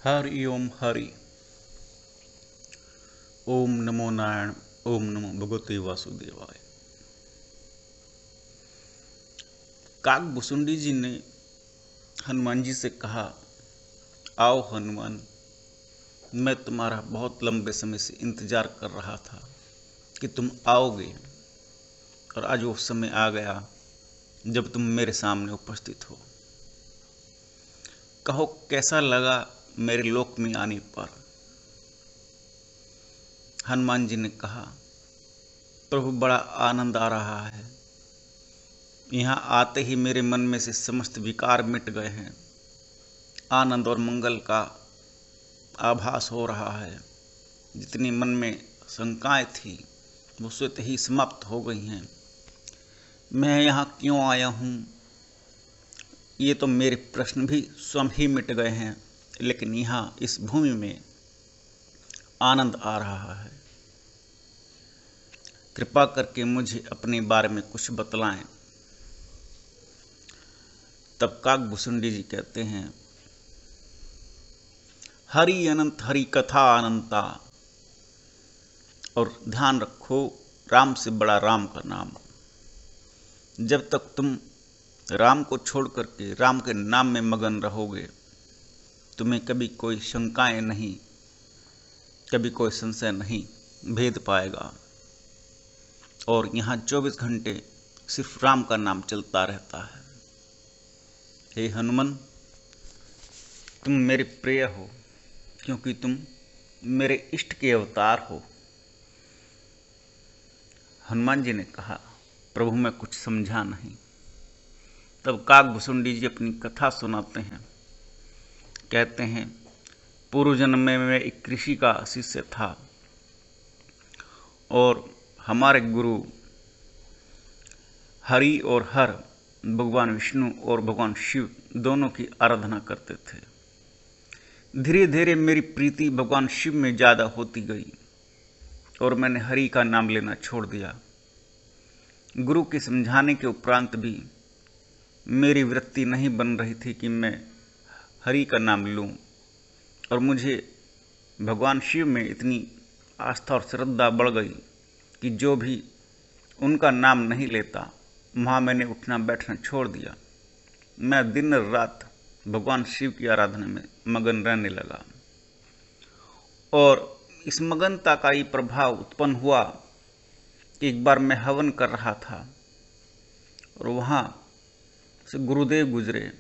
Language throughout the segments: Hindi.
हरि ओम हरि। ओम नमो नारायण। ओम नमो भगवते वासुदेवाय। काकभुसुंडी जी ने हनुमान जी से कहा, आओ हनुमान, मैं तुम्हारा बहुत लंबे समय से इंतजार कर रहा था कि तुम आओगे, और आज वो समय आ गया जब तुम मेरे सामने उपस्थित हो। कहो कैसा लगा मेरे लोक में आने पर। हनुमान जी ने कहा, प्रभु बड़ा आनंद आ रहा है। यहाँ आते ही मेरे मन में से समस्त विकार मिट गए हैं। आनंद और मंगल का आभास हो रहा है। जितनी मन में शंकाएं थी वो स्वतः ही समाप्त हो गई हैं। मैं यहाँ क्यों आया हूँ, ये तो मेरे प्रश्न भी स्वयं ही मिट गए हैं। लेकिन यहाँ इस भूमि में आनंद आ रहा है। कृपा करके मुझे अपने बारे में कुछ बतलाएं। तब काकभुसुंडी जी कहते हैं, हरि अनंत हरि कथा अनंता। और ध्यान रखो, राम से बड़ा राम का नाम। जब तक तुम राम को छोड़ करके राम के नाम में मगन रहोगे, तुम्हें कभी कोई शंकाएं नहीं, कभी कोई संशय नहीं भेद पाएगा। और यहाँ 24 घंटे सिर्फ राम का नाम चलता रहता है। हे हनुमान, तुम मेरे प्रिय हो, क्योंकि तुम मेरे इष्ट के अवतार हो। हनुमान जी ने कहा, प्रभु मैं कुछ समझा नहीं। तब काकभुसुंडी जी अपनी कथा सुनाते हैं। कहते हैं, पूर्व जन्म में मैं एक ऋषि का शिष्य था और हमारे गुरु हरि और हर भगवान विष्णु और भगवान शिव दोनों की आराधना करते थे। धीरे धीरे मेरी प्रीति भगवान शिव में ज़्यादा होती गई और मैंने हरि का नाम लेना छोड़ दिया। गुरु के समझाने के उपरांत भी मेरी वृत्ति नहीं बन रही थी कि मैं हरि का नाम लूं, और मुझे भगवान शिव में इतनी आस्था और श्रद्धा बढ़ गई कि जो भी उनका नाम नहीं लेता, वहाँ मैंने उठना बैठना छोड़ दिया। मैं दिन रात भगवान शिव की आराधना में मगन रहने लगा। और इस मगनता का ही प्रभाव उत्पन्न हुआ कि एक बार मैं हवन कर रहा था और वहाँ से गुरुदेव गुजरे,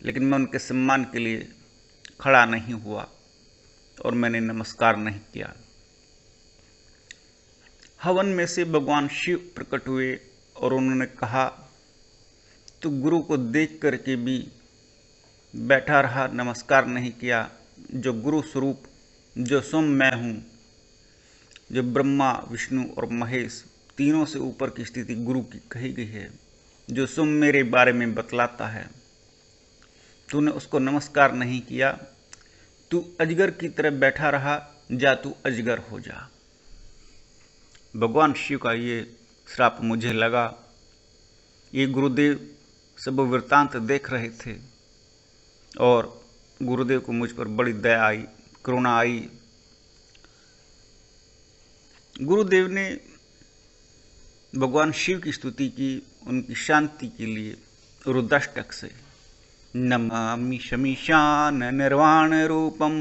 लेकिन मैं उनके सम्मान के लिए खड़ा नहीं हुआ और मैंने नमस्कार नहीं किया। हवन में से भगवान शिव प्रकट हुए और उन्होंने कहा, तू गुरु को देख करके भी बैठा रहा, नमस्कार नहीं किया। जो गुरु स्वरूप, जो स्वयं मैं हूँ, जो ब्रह्मा विष्णु और महेश तीनों से ऊपर की स्थिति गुरु की कही गई है, जो स्वयं मेरे बारे में बतलाता है, तूने उसको नमस्कार नहीं किया। तू अजगर की तरह बैठा रहा, जा तू अजगर हो जा। भगवान शिव का ये श्राप मुझे लगा। ये गुरुदेव सब वृत्तांत देख रहे थे और गुरुदेव को मुझ पर बड़ी दया आई, करुणा आई। गुरुदेव ने भगवान शिव की स्तुति की, उनकी शांति के लिए रुद्राष्टक से, नमामि शमीशान निर्वाण रूपम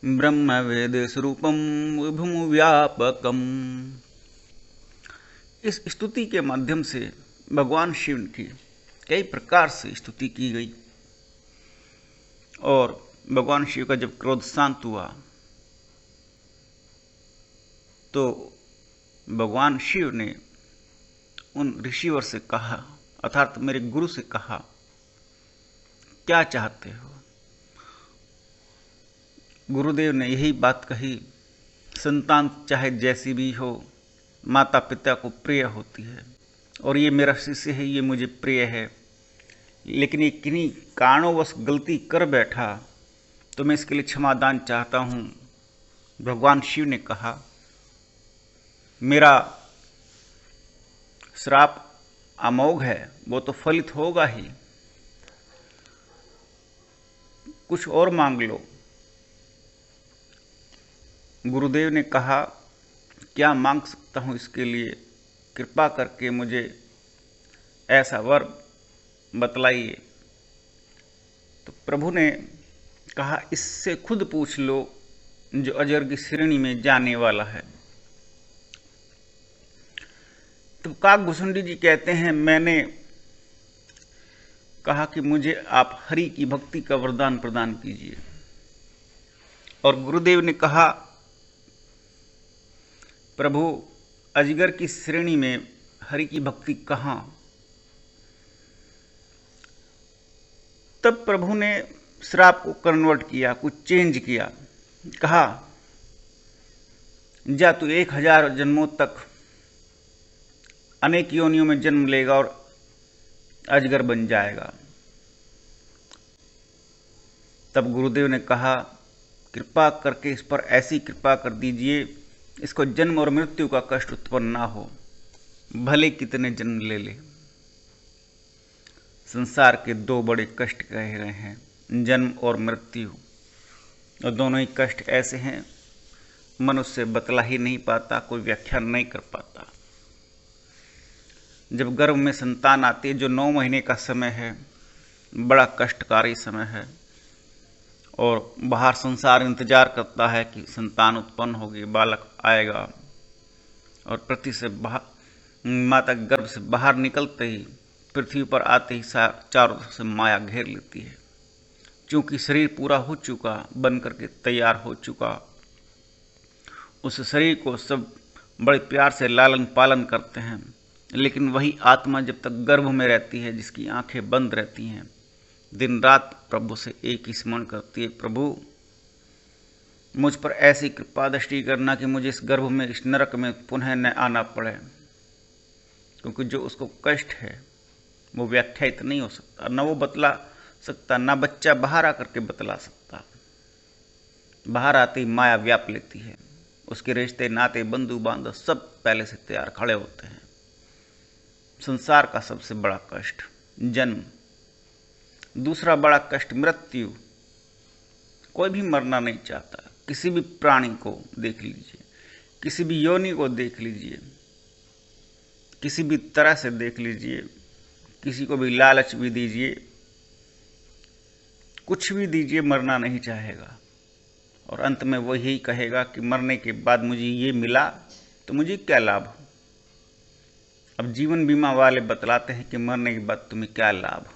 ब्रह्म वेद स्वरूपम विभुम व्यापकम। इस स्तुति के माध्यम से भगवान शिव की कई प्रकार से स्तुति की गई। और भगवान शिव का जब क्रोध शांत हुआ तो भगवान शिव ने उन ऋषिवर से कहा, अर्थात मेरे गुरु से कहा, क्या चाहते हो। गुरुदेव ने यही बात कही, संतान चाहे जैसी भी हो, माता पिता को प्रिय होती है, और ये मेरा शिष्य है, ये मुझे प्रिय है, लेकिन ये किन्हीं कारणोंवश गलती कर बैठा तो मैं इसके लिए क्षमादान चाहता हूँ। भगवान शिव ने कहा, मेरा श्राप अमोघ है, वो तो फलित होगा ही, कुछ और मांग लो। गुरुदेव ने कहा, क्या मांग सकता हूँ इसके लिए, कृपा करके मुझे ऐसा वर बतलाइए। तो प्रभु ने कहा, इससे खुद पूछ लो जो अजर की श्रेणी में जाने वाला है। तो काकभूषुंडी जी कहते हैं, मैंने कहा कि मुझे आप हरि की भक्ति का वरदान प्रदान कीजिए। और गुरुदेव ने कहा, प्रभु अजगर की श्रेणी में हरि की भक्ति कहाँ। तब प्रभु ने श्राप को कन्वर्ट किया, कुछ चेंज किया। कहा, जा तू 1000 जन्मों तक अनेक योनियों में जन्म लेगा और अजगर बन जाएगा। तब गुरुदेव ने कहा, कृपा करके इस पर ऐसी कृपा कर दीजिए, इसको जन्म और मृत्यु का कष्ट उत्पन्न ना हो, भले कितने जन्म ले ले। संसार के 2 बड़े कष्ट कहे गए हैं, जन्म और मृत्यु। और दोनों ही कष्ट ऐसे हैं, मनुष्य बतला ही नहीं पाता, कोई व्याख्या नहीं कर पाता। जब गर्भ में संतान आती है, जो 9 महीने का समय है, बड़ा कष्टकारी समय है। और बाहर संसार इंतजार करता है कि संतान उत्पन्न होगी, बालक आएगा। और पृथ्वी से माता गर्भ से बाहर निकलते ही, पृथ्वी पर आते ही चारों तरफ से माया घेर लेती है। क्योंकि शरीर पूरा हो चुका, बन करके तैयार हो चुका, उस शरीर को सब बड़े प्यार से लालन पालन करते हैं। लेकिन वही आत्मा जब तक गर्भ में रहती है, जिसकी आंखें बंद रहती हैं, दिन रात प्रभु से एक ही स्मरण करती है, प्रभु मुझ पर ऐसी कृपा दृष्टि करना कि मुझे इस गर्भ में, इस नरक में पुनः न आना पड़े। क्योंकि जो उसको कष्ट है वो व्याख्यात नहीं हो सकता, न वो बतला सकता, ना बच्चा बाहर आकर के बतला सकता। बाहर आते ही माया व्याप लेती है, उसके रिश्ते नाते बंधु बांधव सब पहले से तैयार खड़े होते हैं। संसार का सबसे बड़ा कष्ट जन्म, दूसरा बड़ा कष्ट मृत्यु। कोई भी मरना नहीं चाहता। किसी भी प्राणी को देख लीजिए, किसी भी योनि को देख लीजिए, किसी भी तरह से देख लीजिए, किसी को भी लालच भी दीजिए, कुछ भी दीजिए, मरना नहीं चाहेगा। और अंत में वो यही कहेगा कि मरने के बाद मुझे ये मिला तो मुझे क्या लाभ। अब जीवन बीमा वाले बतलाते हैं कि मरने के बाद तुम्हें क्या लाभ।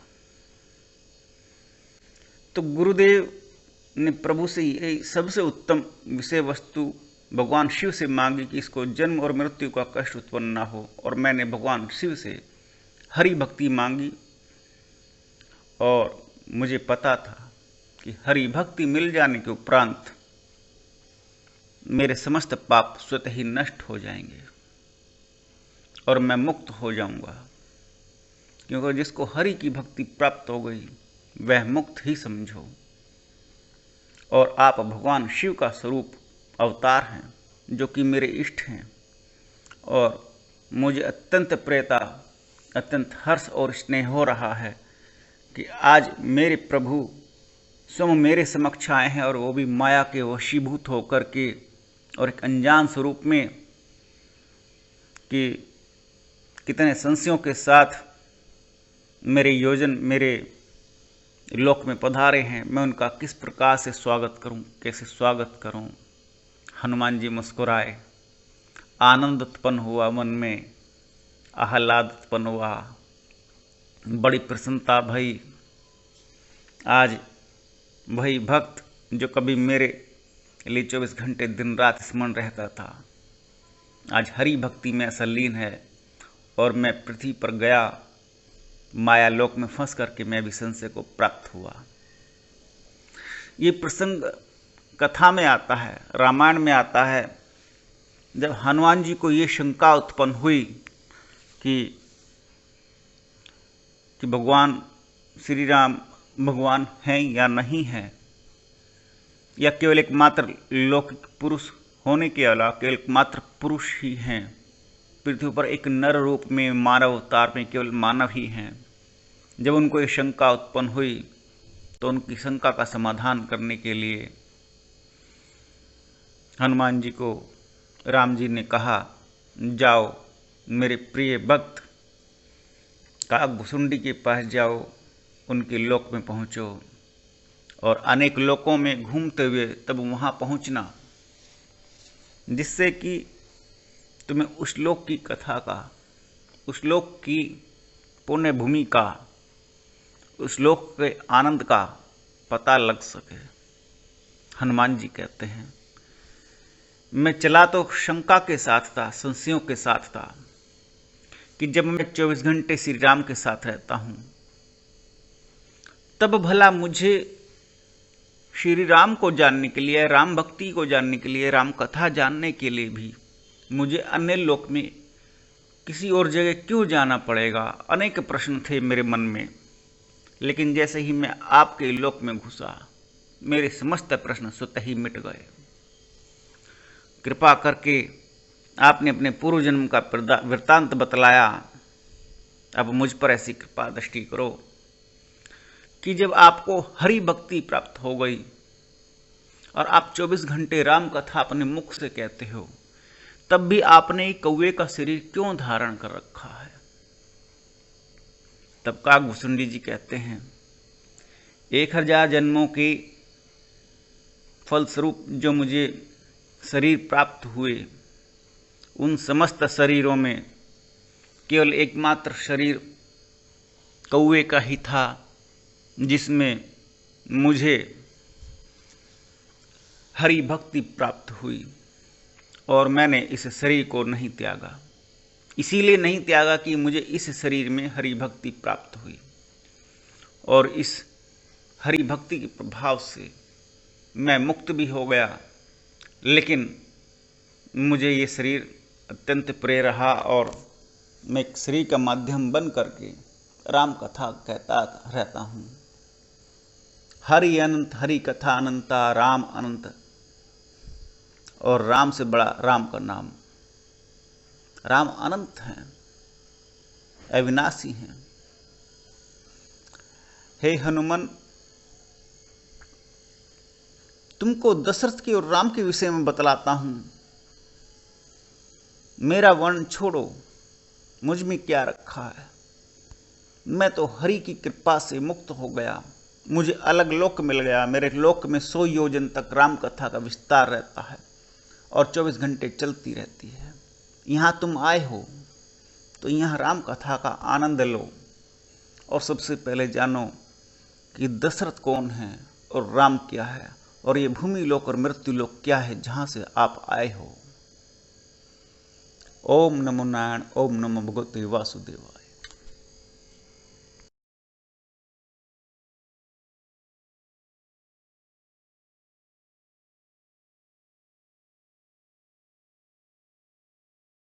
तो गुरुदेव ने प्रभु से ये सबसे उत्तम विषय वस्तु भगवान शिव से मांगी कि इसको जन्म और मृत्यु का कष्ट उत्पन्न ना हो। और मैंने भगवान शिव से हरि भक्ति मांगी और मुझे पता था कि हरि भक्ति मिल जाने के उपरांत मेरे समस्त पाप स्वतः ही नष्ट हो जाएंगे और मैं मुक्त हो जाऊंगा। क्योंकि जिसको हरि की भक्ति प्राप्त हो गई वह मुक्त ही समझो। और आप भगवान शिव का स्वरूप अवतार हैं, जो कि मेरे इष्ट हैं। और मुझे अत्यंत प्रियता, अत्यंत हर्ष और स्नेह हो रहा है कि आज मेरे प्रभु स्वयं मेरे समक्ष आए हैं, और वो भी माया के वशीभूत होकर के, और एक अनजान स्वरूप में, कि कितने संशयों के साथ मेरे लोक में पधारे हैं। मैं उनका किस प्रकार से स्वागत करूं, कैसे स्वागत करूं। हनुमान जी मुस्कुराए, आनंद उत्पन्न हुआ मन में, आह्लाद उत्पन्न हुआ, बड़ी प्रसन्नता भई। आज वही भक्त जो कभी मेरे लिए 24 घंटे दिन रात स्मरण रहता था, आज हरि भक्ति में असलीन है। और मैं पृथ्वी पर गया, माया लोक में फंस करके मैं भी संशय को प्राप्त हुआ। ये प्रसंग कथा में आता है, रामायण में आता है। जब हनुमान जी को ये शंका उत्पन्न हुई कि भगवान श्री राम भगवान हैं या नहीं हैं, या केवल एक मात्र लौकिक पुरुष होने के अलावा केवल मात्र पुरुष ही हैं, पृथ्वी पर एक नर रूप में, मानव अवतार में केवल मानव ही हैं। जब उनको ये शंका उत्पन्न हुई तो उनकी शंका का समाधान करने के लिए हनुमान जी को राम जी ने कहा, जाओ मेरे प्रिय भक्त काकभुसुंडी के पास जाओ, उनके लोक में पहुँचो और अनेक लोकों में घूमते हुए तब वहाँ पहुँचना, जिससे कि तुम्हें उस लोक की कथा का, उस लोक की पुण्य भूमि का, उस लोक के आनंद का पता लग सके। हनुमान जी कहते हैं, मैं चला तो शंका के साथ था, संशयों के साथ था कि जब मैं 24 घंटे श्री राम के साथ रहता हूं, तब भला मुझे श्री राम को जानने के लिए, राम भक्ति को जानने के लिए, राम कथा जानने के लिए भी मुझे अन्य लोक में किसी और जगह क्यों जाना पड़ेगा। अनेक प्रश्न थे मेरे मन में, लेकिन जैसे ही मैं आपके लोक में घुसा, मेरे समस्त प्रश्न स्वतः ही मिट गए। कृपा करके आपने अपने पूर्व जन्म का वृत्तांत बतलाया, अब मुझ पर ऐसी कृपा दृष्टि करो कि जब आपको हरि भक्ति प्राप्त हो गई और आप 24 घंटे राम कथा अपने मुख से कहते हो, तब भी आपने कौवे का शरीर क्यों धारण कर रखा है। तब काकभुसुंडी जी कहते हैं, 1000 जन्मों के फलस्वरूप जो मुझे शरीर प्राप्त हुए, उन समस्त शरीरों में केवल एकमात्र शरीर कौवे का ही था, जिसमें मुझे हरि भक्ति प्राप्त हुई और मैंने इस शरीर को नहीं त्यागा। इसीलिए नहीं त्यागा कि मुझे इस शरीर में हरि भक्ति प्राप्त हुई और इस हरि भक्ति के प्रभाव से मैं मुक्त भी हो गया, लेकिन मुझे ये शरीर अत्यंत प्रिय रहा और मैं एक शरीर का माध्यम बन करके राम कथा कहता रहता हूँ। हरि अनंत, हरि कथा अनंता, राम अनंत, और राम से बड़ा राम का नाम। राम अनंत हैं, अविनाशी हैं। हे हनुमान, तुमको दशरथ के और राम के विषय में बतलाता हूं। मेरा वर्ण छोड़ो, मुझ में क्या रखा है। मैं तो हरि की कृपा से मुक्त हो गया, मुझे अलग लोक मिल गया। मेरे लोक में 100 योजन तक राम कथा का विस्तार रहता है और 24 घंटे चलती रहती है। यहाँ तुम आए हो तो यहाँ राम कथा का आनंद लो और सबसे पहले जानो कि दशरथ कौन है और राम क्या है और ये भूमि लोक और मृत्यु लोक क्या है जहाँ से आप आए हो। ओम नमो नारायण, ओम नमो भगवते वासुदेवाय।